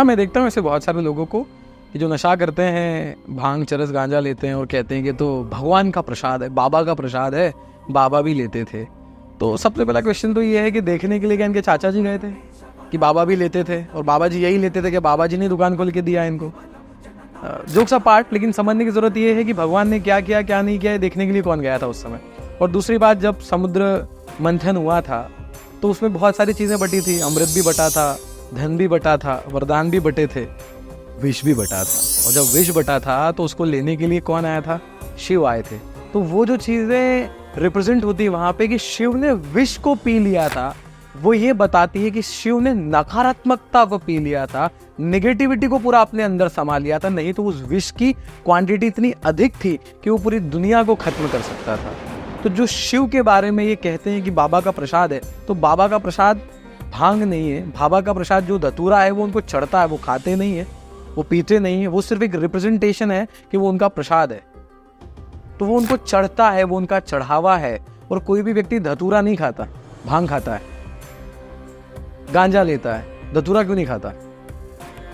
हाँ, मैं देखता हूँ ऐसे बहुत सारे लोगों को कि जो नशा करते हैं, भांग, चरस, गांजा लेते हैं और कहते हैं कि तो भगवान का प्रसाद है, बाबा का प्रसाद है, बाबा भी लेते थे। तो सबसे पहला क्वेश्चन तो ये है कि देखने के लिए क्या इनके चाचा जी गए थे कि बाबा भी लेते थे, और बाबा जी यही लेते थे कि बाबा जी ने दुकान खोल के दिया इनको? जोक्स अपार्ट, लेकिन समझने की ज़रूरत ये है कि भगवान ने क्या किया क्या नहीं किया, देखने के लिए कौन गया था उस समय। और दूसरी बात, जब समुद्र मंथन हुआ था तो उसमें बहुत सारी चीज़ें बटी थी, अमृत भी बटा था, धन भी बटा था, वरदान भी बटे थे, विष भी बटा था। और जब विष बटा था तो उसको लेने के लिए कौन आया था? शिव आए थे। तो वो जो चीज़ें रिप्रेजेंट होती है वहाँ पे कि शिव ने विष को पी लिया था, वो ये बताती है कि शिव ने नकारात्मकता को पी लिया था, नेगेटिविटी को पूरा अपने अंदर समा लिया था। नहीं तो उस विष की क्वांटिटी इतनी अधिक थी कि वो पूरी दुनिया को खत्म कर सकता था। तो जो शिव के बारे में ये कहते हैं कि बाबा का प्रसाद है, तो बाबा का प्रसाद भांग नहीं है। बाबा का प्रसाद जो धतूरा है वो उनको चढ़ता है, वो खाते नहीं है, वो पीते नहीं है, वो सिर्फ एक रिप्रेजेंटेशन है कि वो उनका प्रसाद है। तो वो उनको चढ़ता है, वो उनका चढ़ावा है। और कोई भी व्यक्ति धतूरा नहीं खाता, भांग खाता है, गांजा लेता है, धतूरा क्यों नहीं खाता?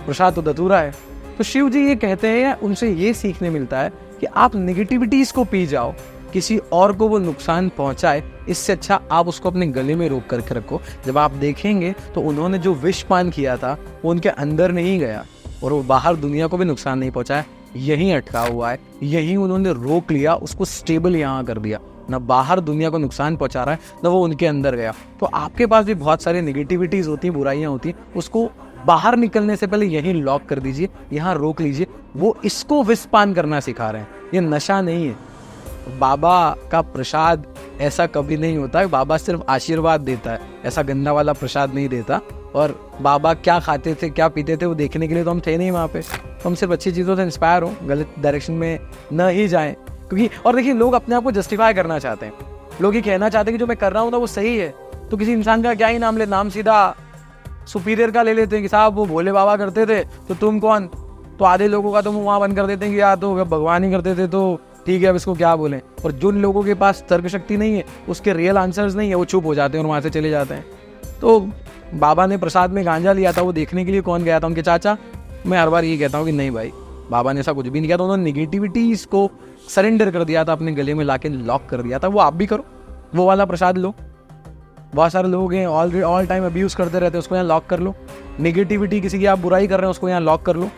प्रसाद तो धतूरा है। तो शिव जी ये कहते हैं, उनसे ये सीखने मिलता है कि आप नेगेटिविटीज को पी जाओ, किसी और को वो नुकसान पहुंचाए, इससे अच्छा आप उसको अपने गले में रोक करके रखो। जब आप देखेंगे तो उन्होंने जो विष पान किया था वो उनके अंदर नहीं गया और वो बाहर दुनिया को भी नुकसान नहीं पहुंचाया, यहीं अटका हुआ है, यहीं उन्होंने रोक लिया, उसको स्टेबल यहाँ कर दिया। ना बाहर दुनिया को नुकसान पहुंचा रहा है, ना वो उनके अंदर गया। तो आपके पास भी बहुत सारी नेगेटिविटीज होती हैं, बुराइयां होती हैं, उसको बाहर निकलने से पहले यहीं लॉक कर दीजिए, यहाँ रोक लीजिए। वो इसको विषपान करना सिखा रहे हैं, ये नशा नहीं है। बाबा का प्रसाद ऐसा कभी नहीं होता है, बाबा सिर्फ आशीर्वाद देता है, ऐसा गंदा वाला प्रसाद नहीं देता। और बाबा क्या खाते थे क्या पीते थे वो देखने के लिए तो हम थे नहीं वहाँ पे। तो हम सिर्फ अच्छी चीज़ों से इंस्पायर हो, गलत डायरेक्शन में न ही जाएं। क्योंकि और देखिए, लोग अपने आप को जस्टिफाई करना चाहते हैं, लोग ये कहना चाहते हैं कि जो मैं कर रहा हूँ ना वो सही है। तो किसी इंसान का क्या ही नाम ले, नाम सीधा सुपीरियर का ले लेते हैं कि साहब वो भोले बाबा करते थे तो तुम कौन। तो आधे लोगों का तो मुँह वहाँ बंद कर देते हैं कि यार तो भगवान ही करते थे तो ठीक है, अब इसको क्या बोलें। और जिन लोगों के पास तर्क शक्ति नहीं है, उसके रियल आंसर्स नहीं है, वो चुप हो जाते हैं और वहाँ से चले जाते हैं। तो बाबा ने प्रसाद में गांजा लिया था, वो देखने के लिए कौन गया था? उनके चाचा। मैं हर बार ये कहता हूँ कि नहीं भाई, बाबा ने ऐसा कुछ भी नहीं किया था। उन्होंने निगेटिविटीज को सरेंडर कर दिया था, अपने गले में लाके लॉक कर दिया था। वो आप भी करो, वो वाला प्रसाद लो। बहुत सारे लोग हैं ऑल टाइम अब्यूज करते रहते हैं, उसको यहाँ लॉक कर लो। नेगेटिविटी, किसी की आप बुराई कर रहे हैं उसको यहाँ लॉक कर लो।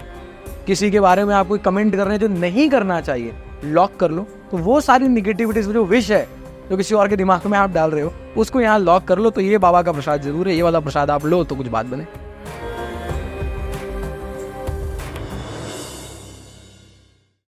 किसी के बारे में आप कोई कमेंट कर रहे हैं जो नहीं करना चाहिए, लॉक कर लो। तो वो सारी निगेटिविटीज जो विष है जो किसी और के दिमाग में आप डाल रहे हो, उसको यहाँ लॉक कर लो। तो ये बाबा का प्रसाद जरूर है, ये वाला प्रसाद आप लो तो कुछ बात बने।